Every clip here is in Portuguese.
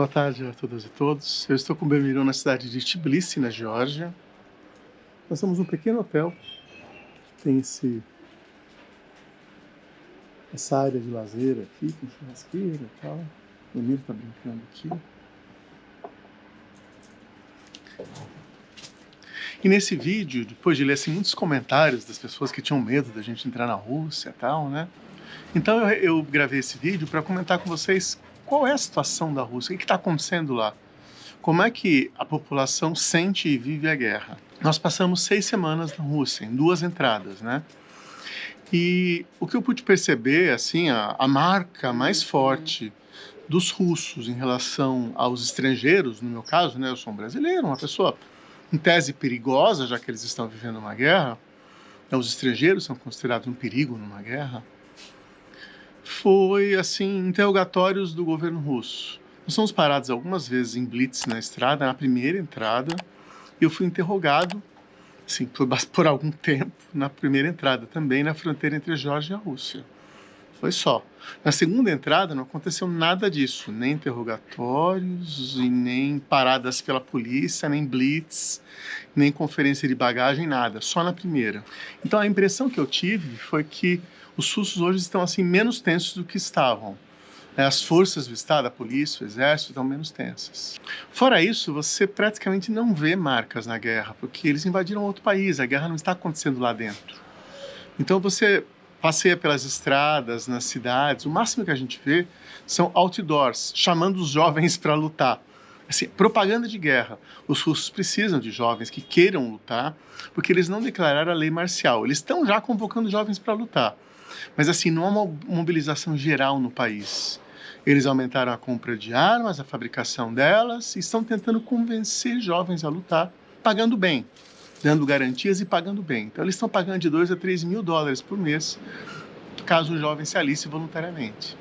Boa tarde a todas e todos. Eu estou com o Belmiro na cidade de Tbilisi, na Geórgia. Nós estamos num pequeno hotel. Tem essa área de lazer aqui, com churrasqueira e tal. O Belmiro está brincando aqui. E nesse vídeo, depois de ler assim, muitos comentários das pessoas que tinham medo da gente entrar na Rússia e tal, né? Então eu gravei esse vídeo para comentar com vocês qual é a situação da Rússia, o que está acontecendo lá. Como é que a população sente e vive a guerra? Nós passamos 6 semanas na Rússia, em 2 entradas, né? E o que eu pude perceber, assim, a marca mais forte dos russos em relação aos estrangeiros, no meu caso, né? Eu sou um brasileiro, uma pessoa em tese perigosa, já que eles estão vivendo uma guerra, né, os estrangeiros são considerados um perigo numa guerra, foi, assim, interrogatórios do governo russo. Nós fomos parados algumas vezes em blitz na estrada, na primeira entrada, e eu fui interrogado, assim, por algum tempo, na primeira entrada, também na fronteira entre a Geórgia e a Rússia. Foi só. Na segunda entrada não aconteceu nada disso, nem interrogatórios, e nem paradas pela polícia, nem blitz, nem conferência de bagagem, nada, só na primeira. Então a impressão que eu tive foi que os russos hoje estão assim menos tensos do que estavam. As forças do Estado, a polícia, o exército estão menos tensas. Fora isso, você praticamente não vê marcas na guerra, porque eles invadiram outro país, a guerra não está acontecendo lá dentro. Então você passeia pelas estradas, nas cidades, o máximo que a gente vê são outdoors, chamando os jovens para lutar. Assim, propaganda de guerra. Os russos precisam de jovens que queiram lutar, porque eles não declararam a lei marcial. Eles estão já convocando jovens para lutar. Mas assim, não há uma mobilização geral no país. Eles aumentaram a compra de armas, a fabricação delas, e estão tentando convencer jovens a lutar, pagando bem, dando garantias e pagando bem. Então eles estão pagando de 2 a 3 mil dólares por mês, caso o jovem se alice voluntariamente.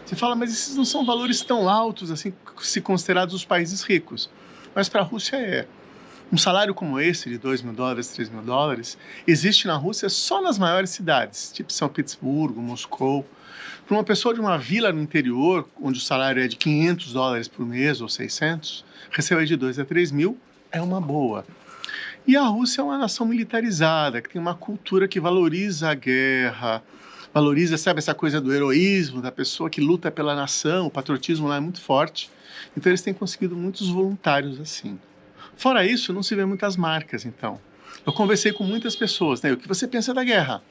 Você fala, mas esses não são valores tão altos, assim, se considerados os países ricos. Mas para a Rússia é. Um salário como esse, de 2 mil dólares, 3 mil dólares, existe na Rússia só nas maiores cidades, tipo São Petersburgo, Moscou. Para uma pessoa de uma vila no interior, onde o salário é de 500 dólares por mês ou 600, receber de 2 a 3 mil é uma boa. E a Rússia é uma nação militarizada, que tem uma cultura que valoriza a guerra, valoriza, sabe, essa coisa do heroísmo, da pessoa que luta pela nação, o patriotismo lá é muito forte. Então eles têm conseguido muitos voluntários assim. Fora isso, não se vê muitas marcas, então. Eu conversei com muitas pessoas, né? O que você pensa da guerra?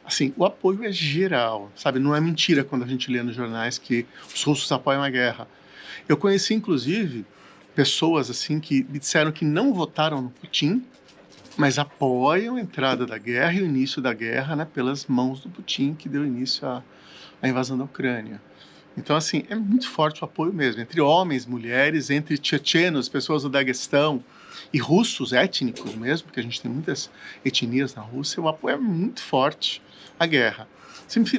Assim, o apoio é geral, sabe? Não é mentira quando a gente lê nos jornais que os russos apoiam a guerra. Eu conheci, inclusive, pessoas assim que me disseram que não votaram no Putin, mas apoiam a entrada da guerra e o início da guerra, né, pelas mãos do Putin, que deu início à invasão da Ucrânia. Então, assim, é muito forte o apoio mesmo, entre homens, mulheres, entre tchetchenos, pessoas do Daguestão, e russos étnicos mesmo, porque a gente tem muitas etnias na Rússia, o apoio é muito forte à guerra.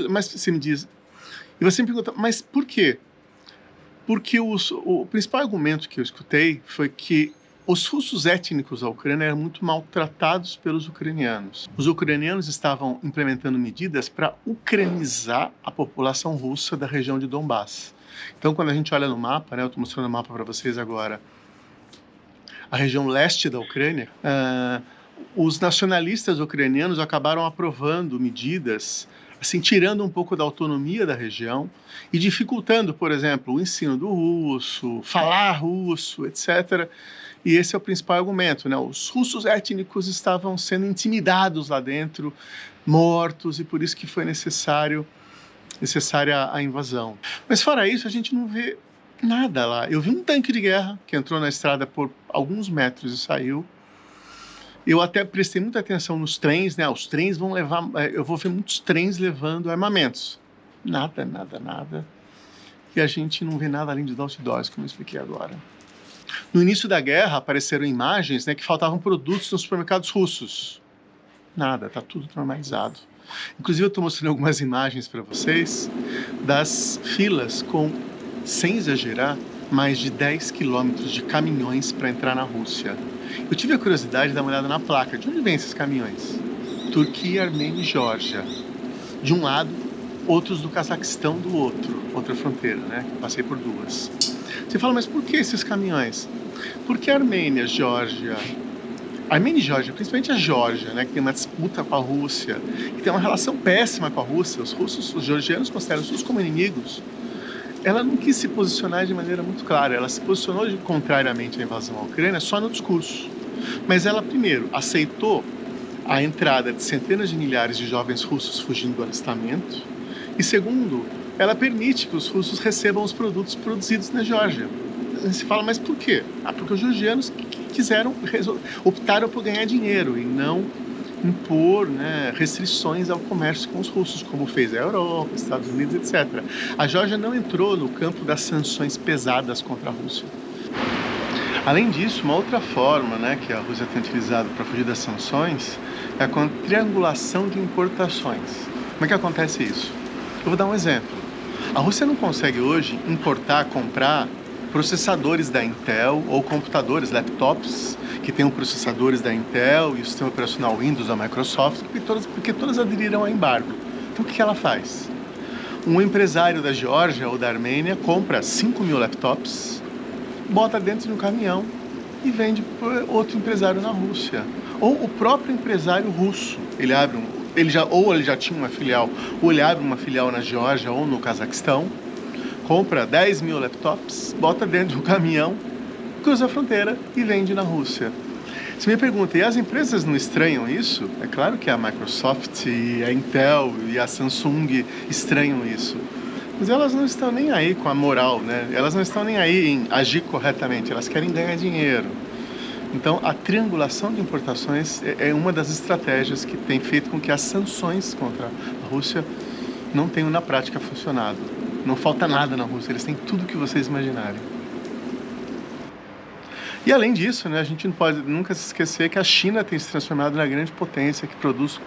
Mas você me diz, e você me pergunta, mas por quê? Porque o principal argumento que eu escutei foi que os russos étnicos da Ucrânia eram muito maltratados pelos ucranianos. Os ucranianos estavam implementando medidas para ucranizar a população russa da região de Donbass. Então, quando a gente olha no mapa, né, eu estou mostrando o mapa para vocês agora, a região leste da Ucrânia, os nacionalistas ucranianos acabaram aprovando medidas, assim, tirando um pouco da autonomia da região e dificultando, por exemplo, o ensino do russo, falar russo, etc., e esse é o principal argumento, né? Os russos étnicos estavam sendo intimidados lá dentro, mortos, e por isso que foi necessária a invasão. Mas fora isso, a gente não vê nada lá. Eu vi um tanque de guerra que entrou na estrada por alguns metros e saiu. Eu até prestei muita atenção nos trens, né? Os trens vão levar... Eu vou ver muitos trens levando armamentos. Nada, nada, nada. E a gente não vê nada além de outdoors, como eu expliquei agora. No início da guerra, apareceram imagens, né, que faltavam produtos nos supermercados russos. Nada, está tudo normalizado. Inclusive, eu estou mostrando algumas imagens para vocês das filas com, sem exagerar, mais de 10 quilômetros de caminhões para entrar na Rússia. Eu tive a curiosidade de dar uma olhada na placa. De onde vêm esses caminhões? Turquia, Armênia e Geórgia. De um lado, outros do Cazaquistão outra fronteira, né? Passei por duas. Você fala, mas por que esses caminhões? Porque a Armênia, Geórgia, e Geórgia, principalmente a Geórgia, né, que tem uma disputa com a Rússia, que tem uma relação péssima com a Rússia, os georgianos consideram os russos como inimigos, ela não quis se posicionar de maneira muito clara, ela se posicionou contrariamente à invasão à Ucrânia só no discurso. Mas ela, primeiro, aceitou a entrada de centenas de milhares de jovens russos fugindo do alistamento, e segundo, ela permite que os russos recebam os produtos produzidos na Geórgia. Se fala, mas por quê? Porque os georgianos optaram por ganhar dinheiro e não impor, né, restrições ao comércio com os russos, como fez a Europa, Estados Unidos, etc. A Geórgia não entrou no campo das sanções pesadas contra a Rússia. Além disso, uma outra forma, né, que a Rússia tem utilizado para fugir das sanções é a triangulação de importações. Como é que acontece isso? Eu vou dar um exemplo. A Rússia não consegue hoje comprar processadores da Intel ou computadores, laptops, que tenham processadores da Intel e o sistema operacional Windows da Microsoft, porque todas aderiram ao embargo. Então o que ela faz? Um empresário da Geórgia ou da Armênia compra 5.000 laptops, bota dentro de um caminhão e vende para outro empresário na Rússia. Ou o próprio empresário russo, ele já tinha uma filial, ou ele abre uma filial na Geórgia ou no Cazaquistão, compra 10.000 laptops, bota dentro do caminhão, cruza a fronteira e vende na Rússia. Você me pergunta, e as empresas não estranham isso? É claro que a Microsoft, a Intel e a Samsung estranham isso. Mas elas não estão nem aí com a moral, né? Elas não estão nem aí em agir corretamente, elas querem ganhar dinheiro. Então, a triangulação de importações é uma das estratégias que tem feito com que as sanções contra a Rússia não tenham na prática funcionado. Não falta nada na Rússia, eles têm tudo que vocês imaginarem. E além disso, né, a gente não pode nunca se esquecer que a China tem se transformado na grande potência que produz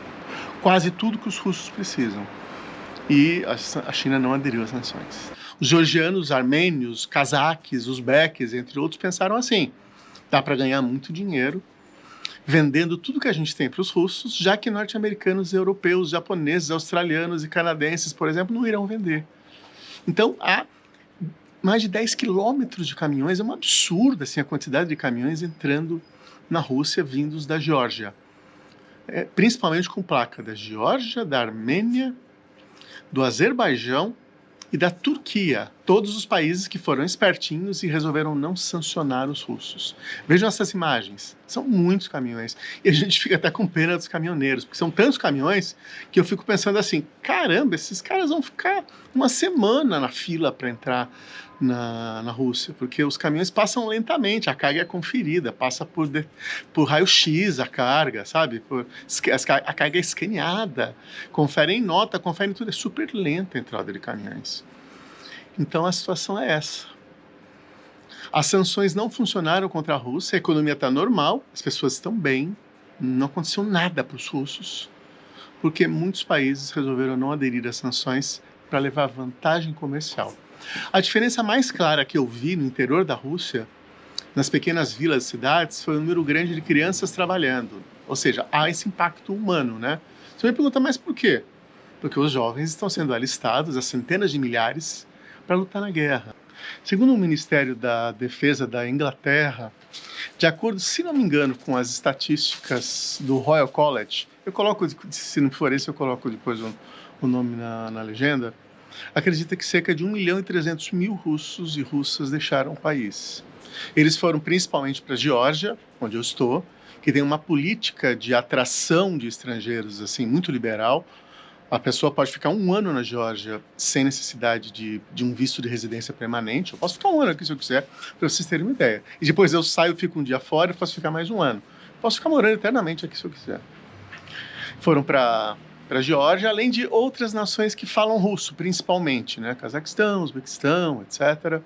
quase tudo que os russos precisam. E a China não aderiu às sanções. Os georgianos, os armênios, os cazaques, os uzbeques, entre outros, pensaram assim: dá para ganhar muito dinheiro vendendo tudo que a gente tem para os russos, já que norte-americanos, europeus, japoneses, australianos e canadenses, por exemplo, não irão vender. Então, há mais de 10 quilômetros de caminhões, é um absurdo assim, a quantidade de caminhões entrando na Rússia vindos da Geórgia. Principalmente com placa da Geórgia, da Armênia, do Azerbaijão e da Turquia. Todos os países que foram espertinhos e resolveram não sancionar os russos. Vejam essas imagens. São muitos caminhões. E a gente fica até com pena dos caminhoneiros, porque são tantos caminhões que eu fico pensando assim, caramba, esses caras vão ficar uma semana na fila para entrar na Rússia, porque os caminhões passam lentamente, a carga é conferida, passa por raio-x a carga, sabe? A carga é escaneada, conferem nota, conferem tudo, é super lenta a entrada de caminhões. Então a situação é essa. As sanções não funcionaram contra a Rússia, a economia está normal, as pessoas estão bem, não aconteceu nada para os russos, porque muitos países resolveram não aderir às sanções para levar vantagem comercial. A diferença mais clara que eu vi no interior da Rússia, nas pequenas vilas e cidades, foi o número grande de crianças trabalhando. Ou seja, há esse impacto humano, né? Você me pergunta, mas por quê? Porque os jovens estão sendo alistados, a centenas de milhares, para lutar na guerra. Segundo o Ministério da Defesa da Inglaterra, de acordo, se não me engano, com as estatísticas do Royal College, eu coloco, se não for esse, eu coloco depois o nome na legenda, acredita que cerca de 1.300.000 russos e russas deixaram o país. Eles foram principalmente para a Geórgia, onde eu estou, que tem uma política de atração de estrangeiros assim muito liberal. A pessoa pode ficar 1 ano na Geórgia sem necessidade de um visto de residência permanente. Eu posso ficar 1 ano aqui se eu quiser, para vocês terem uma ideia. E depois eu saio, fico um dia fora e posso ficar mais 1 ano. Posso ficar morando eternamente aqui se eu quiser. Foram para a Geórgia, além de outras nações que falam russo, principalmente, né? Cazaquistão, Uzbequistão, etc.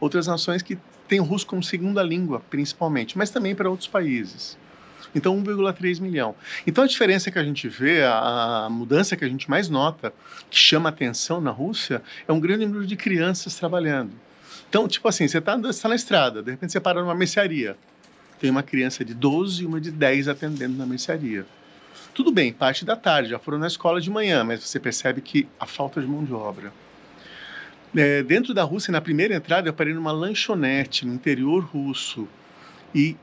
Outras nações que têm o russo como segunda língua, principalmente, mas também para outros países. Então, 1,3 milhão. Então, a diferença que a gente vê, a mudança que a gente mais nota, que chama atenção na Rússia, é um grande número de crianças trabalhando. Então, tipo assim, você está na estrada, de repente você para numa mercearia. Tem uma criança de 12 e uma de 10 atendendo na mercearia. Tudo bem, parte da tarde, já foram na escola de manhã, mas você percebe que a falta de mão de obra. Dentro da Rússia, na primeira entrada, eu parei numa lanchonete no interior russo e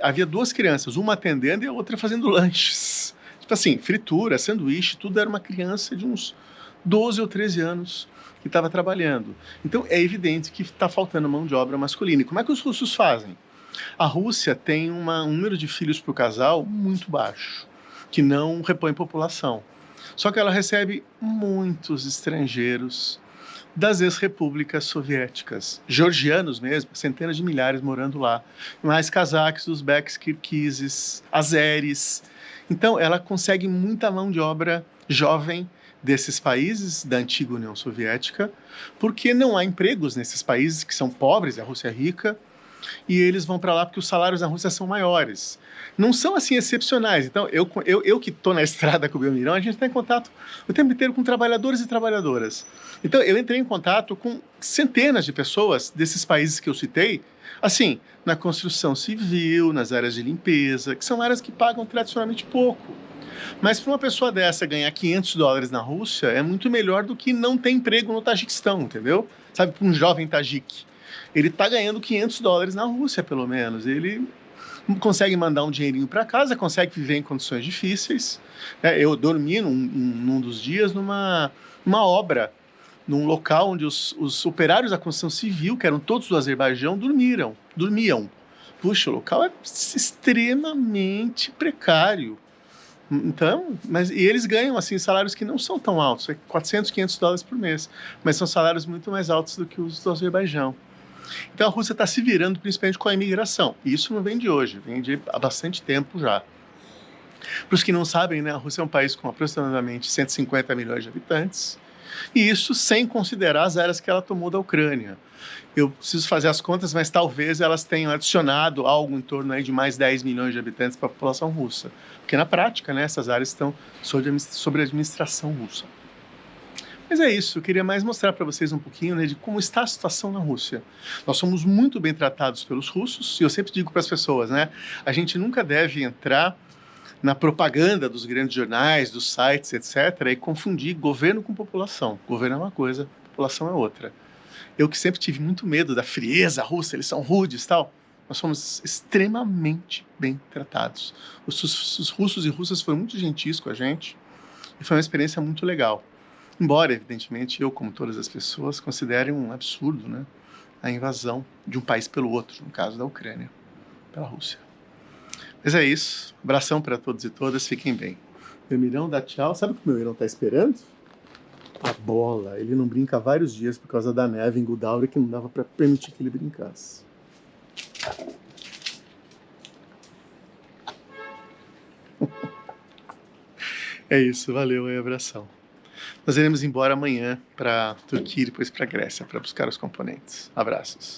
havia duas crianças, uma atendendo e a outra fazendo lanches. Tipo assim, fritura, sanduíche, tudo era uma criança de uns 12 ou 13 anos que estava trabalhando. Então é evidente que está faltando mão de obra masculina. E como é que os russos fazem? A Rússia tem um número de filhos por casal muito baixo, que não repõe população. Só que ela recebe muitos estrangeiros das ex-repúblicas soviéticas, georgianos mesmo, centenas de milhares morando lá, mais cazaques, uzbeques, kirguizes, azeres. Então, ela consegue muita mão de obra jovem desses países da antiga União Soviética, porque não há empregos nesses países que são pobres, a Rússia é rica, e eles vão para lá porque os salários na Rússia são maiores. Não são, assim, excepcionais. Então, eu que estou na estrada com o Belmirão, a gente está em contato o tempo inteiro com trabalhadores e trabalhadoras. Então, eu entrei em contato com centenas de pessoas desses países que eu citei, assim, na construção civil, nas áreas de limpeza, que são áreas que pagam tradicionalmente pouco. Mas para uma pessoa dessa ganhar $500 na Rússia é muito melhor do que não ter emprego no Tajiquistão, entendeu? Sabe, para um jovem tajique. Ele está ganhando $500 na Rússia, pelo menos. Ele consegue mandar um dinheirinho para casa, consegue viver em condições difíceis. Eu dormi num dos dias numa obra, num local onde os operários da construção civil, que eram todos do Azerbaijão, dormiam. Puxa, o local é extremamente precário. Então, e eles ganham assim salários que não são tão altos, é $400, $500 por mês, mas são salários muito mais altos do que os do Azerbaijão. Então a Rússia está se virando principalmente com a imigração. E isso não vem de hoje, vem há bastante tempo já. Para os que não sabem, né, a Rússia é um país com aproximadamente 150 milhões de habitantes, e isso sem considerar as áreas que ela tomou da Ucrânia. Eu preciso fazer as contas, mas talvez elas tenham adicionado algo em torno aí de mais 10 milhões de habitantes para a população russa. Porque na prática, né, essas áreas estão sob a administração russa. Mas é isso, eu queria mais mostrar para vocês um pouquinho, né, de como está a situação na Rússia. Nós somos muito bem tratados pelos russos, e eu sempre digo para as pessoas, né, a gente nunca deve entrar na propaganda dos grandes jornais, dos sites, etc., e confundir governo com população. Governo é uma coisa, população é outra. Eu que sempre tive muito medo da frieza russa, eles são rudes e tal, nós somos extremamente bem tratados. Os russos e russas foram muito gentis com a gente, e foi uma experiência muito legal. Embora, evidentemente, eu, como todas as pessoas, considere um absurdo, né, a invasão de um país pelo outro, no caso da Ucrânia, pela Rússia. Mas é isso. Abração para todos e todas. Fiquem bem. Meu Mirão dá tchau. Sabe o que o meu Mirão está esperando? A bola. Ele não brinca há vários dias por causa da neve em Gudaura que não dava para permitir que ele brincasse. É isso. Valeu e abração. Nós iremos embora amanhã para Turquia e depois para Grécia para buscar os componentes. Abraços.